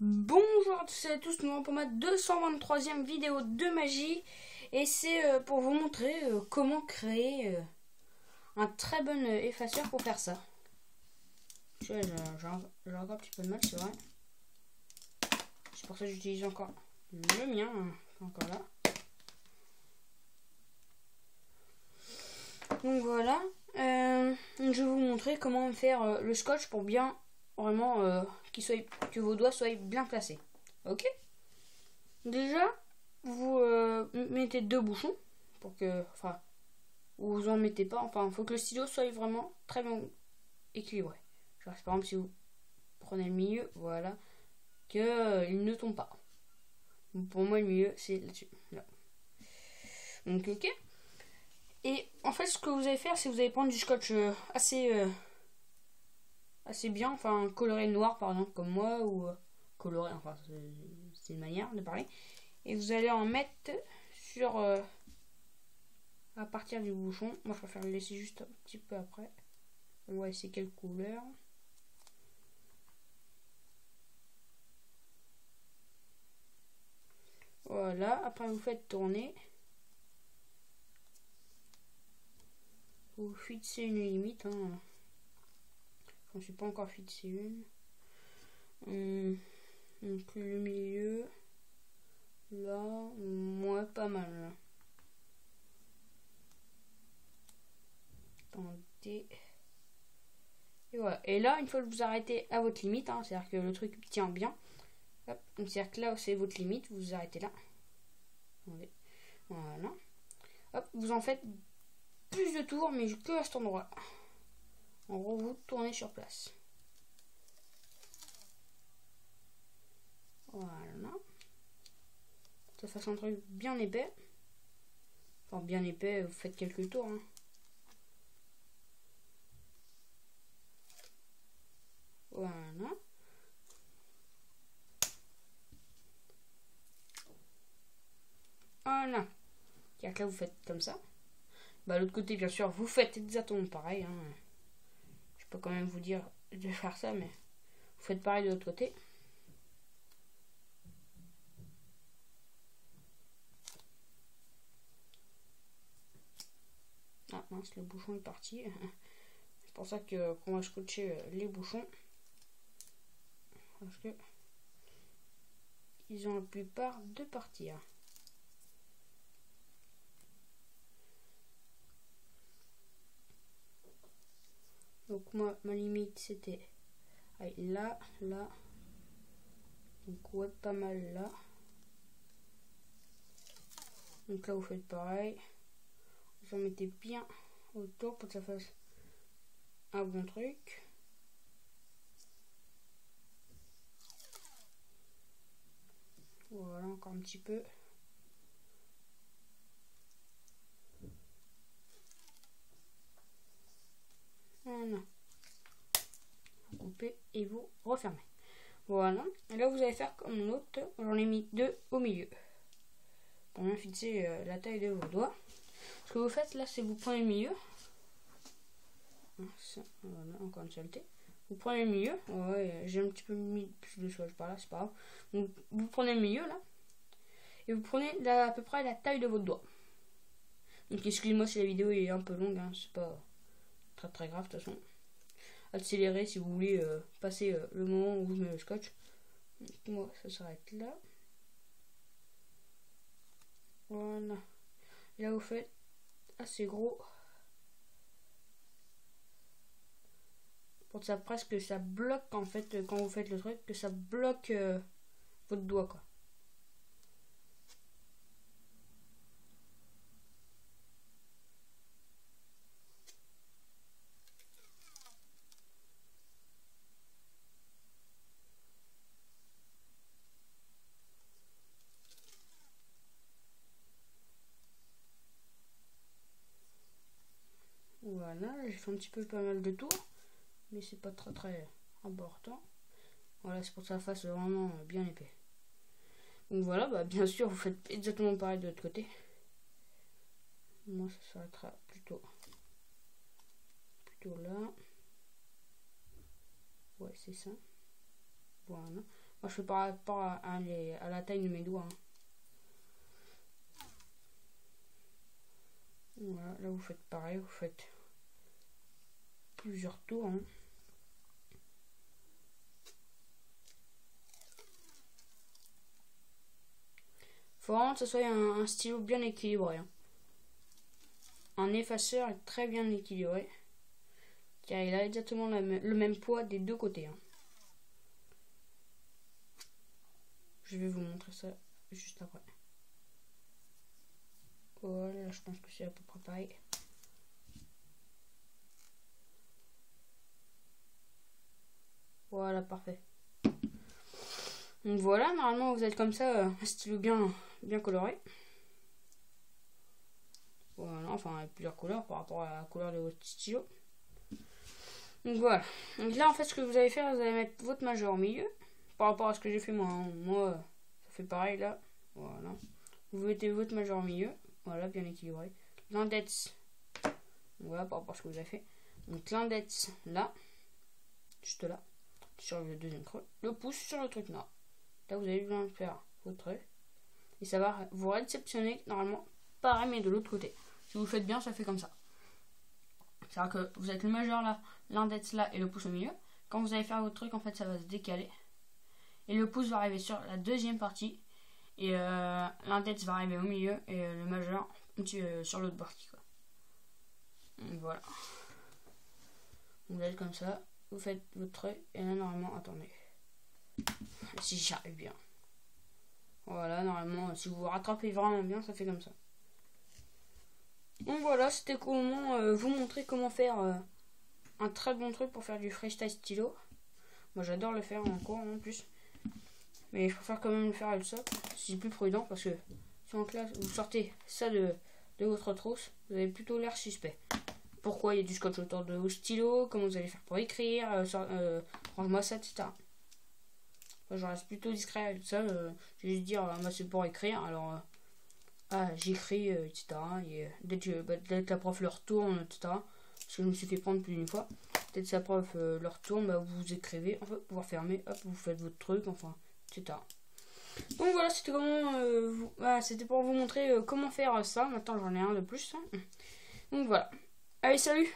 Bonjour à tous et à tous, nous sommes pour ma 223e vidéo de magie et c'est pour vous montrer comment créer un très bon effaceur pour faire ça. J'ai encore un petit peu de mal, c'est vrai. C'est pour ça que j'utilise encore le mien, encore là. Donc voilà, je vais vous montrer comment faire le scotch pour bien vraiment que vos doigts soient bien placés. Ok? Déjà, vous mettez deux bouchons pour que, enfin, vous en mettez pas. Enfin, il faut que le stylo soit vraiment très bien équilibré. Genre, par exemple, si vous prenez le milieu, voilà, que il ne tombe pas. Donc, pour moi, le milieu, c'est là-dessus. Là. Donc, ok. Et en fait, ce que vous allez faire, c'est que vous allez prendre du scotch assez bien, enfin, coloré noir, par exemple, comme moi, ou coloré, enfin, c'est une manière de parler. Et vous allez en mettre sur à partir du bouchon. Moi je préfère le laisser juste un petit peu après. On va essayer quelle couleur. Voilà, après vous faites tourner. Vous fixez une limite. Hein. Je ne suis pas encore fixé une. Donc le milieu. Là, moi pas mal. Là. Attendez. Et voilà. Et là, une fois que vous arrêtez à votre limite, hein, c'est-à-dire que le truc tient bien. C'est-à-dire que là, c'est votre limite, vous arrêtez là. Attendez. Voilà. Hop, vous en faites plus de tours, mais que à cet endroit. En gros, vous tournez sur place. Voilà. Ça fasse un truc bien épais. Enfin, bien épais, vous faites quelques tours. Hein. Voilà. Voilà. C'est-à-dire que là, vous faites comme ça. Bah, l'autre côté, bien sûr, vous faites exactement pareil. Hein. Je peux quand même vous dire de faire ça, mais vous faites pareil de l'autre côté. Ah mince, le bouchon est parti. C'est pour ça qu'on va scotcher les bouchons. Parce que ils ont la plupart de partir. Donc moi, ma limite, c'était là, là. Donc ouais, pas mal là. Donc là, vous faites pareil. Vous en mettez bien autour pour que ça fasse un bon truc. Voilà, encore un petit peu. Voilà. Vous coupez et vous refermez. Voilà. Et là, vous allez faire comme l'autre. J'en ai mis deux au milieu. Pour bien fixer la taille de vos doigts. Ce que vous faites là, c'est vous prenez le milieu. Voilà, encore une saleté. Vous prenez le milieu. Ouais, j'ai un petit peu mis plus de swatch par là, c'est pas grave. Donc, vous prenez le milieu là. Et vous prenez à peu près la taille de votre doigt. Donc, excusez-moi si la vidéo est un peu longue. Hein, c'est pas très grave de toute façon. Accélérer si vous voulez passer le moment où je mets le scotch. Donc, moi, ça s'arrête là. Voilà. Et là, vous faites assez gros. Pour que ça presque ça bloque en fait quand vous faites le truc, que ça bloque votre doigt quoi. Voilà, j'ai fait un petit peu pas mal de tours, mais c'est pas très important. Voilà, c'est pour que ça fasse vraiment bien épais. Donc voilà, bah bien sûr vous faites exactement pareil de l'autre côté. Moi ça s'arrêtera plutôt là. Ouais, c'est ça. Voilà. Moi, je fais par rapport à la taille de mes doigts. Hein. Voilà, là vous faites pareil, vous faites plusieurs tours. Hein. Faut vraiment que ce soit un stylo bien équilibré. Hein. Un effaceur est très bien équilibré. Car il a exactement le même poids des deux côtés. Hein. Je vais vous montrer ça juste après. Voilà, je pense que c'est à peu près pareil. Voilà, parfait. Donc voilà, normalement vous êtes comme ça, un stylo bien coloré. Voilà, enfin avec plusieurs couleurs par rapport à la couleur de votre stylo. Donc voilà. Donc là en fait ce que vous allez faire, vous allez mettre votre majeur au milieu. Par rapport à ce que j'ai fait moi. Hein. Moi, ça fait pareil là. Voilà. Vous mettez votre majeur au milieu. Voilà, bien équilibré. L'index. Voilà, par rapport à ce que vous avez fait. Donc l'index là. Juste là. Sur le deuxième creux. Le pouce sur le truc noir. Là, vous avez besoin de faire votre truc. Et ça va vous réceptionner normalement pareil, mais de l'autre côté. Si vous le faites bien, ça fait comme ça. C'est-à-dire que vous avez le majeur là, l'index là et le pouce au milieu. Quand vous allez faire votre truc, en fait, ça va se décaler. Et le pouce va arriver sur la deuxième partie. Et l'index va arriver au milieu. Et le majeur sur l'autre partie. Quoi. Donc, voilà. Vous êtes comme ça. Vous faites votre truc. Et là, normalement, attendez. Si j'y arrive bien. Voilà, normalement, si vous vous rattrapez vraiment bien, ça fait comme ça. Donc voilà, c'était comment vous montrer comment faire un très bon truc pour faire du freestyle stylo. Moi j'adore le faire en cours en plus. Mais je préfère quand même le faire avec ça. C'est plus prudent parce que si en classe vous sortez ça de votre trousse, vous avez plutôt l'air suspect. Pourquoi il y a du scotch autour de vos stylos, comment vous allez faire pour écrire, range-moi ça, etc. Moi, je reste plutôt discret avec ça. Je vais juste dire, moi c'est pour écrire, alors j'écris, etc. Et dès que la prof le retourne, etc. Parce que je me suis fait prendre plus d'une fois. Dès que sa prof le retourne, vous écrivez, enfin, pouvoir fermer, hop, vous faites votre truc, enfin, etc. Donc voilà, c'était comment c'était pour vous montrer comment faire ça. Maintenant j'en ai un de plus. Hein. Donc voilà. Allez, salut!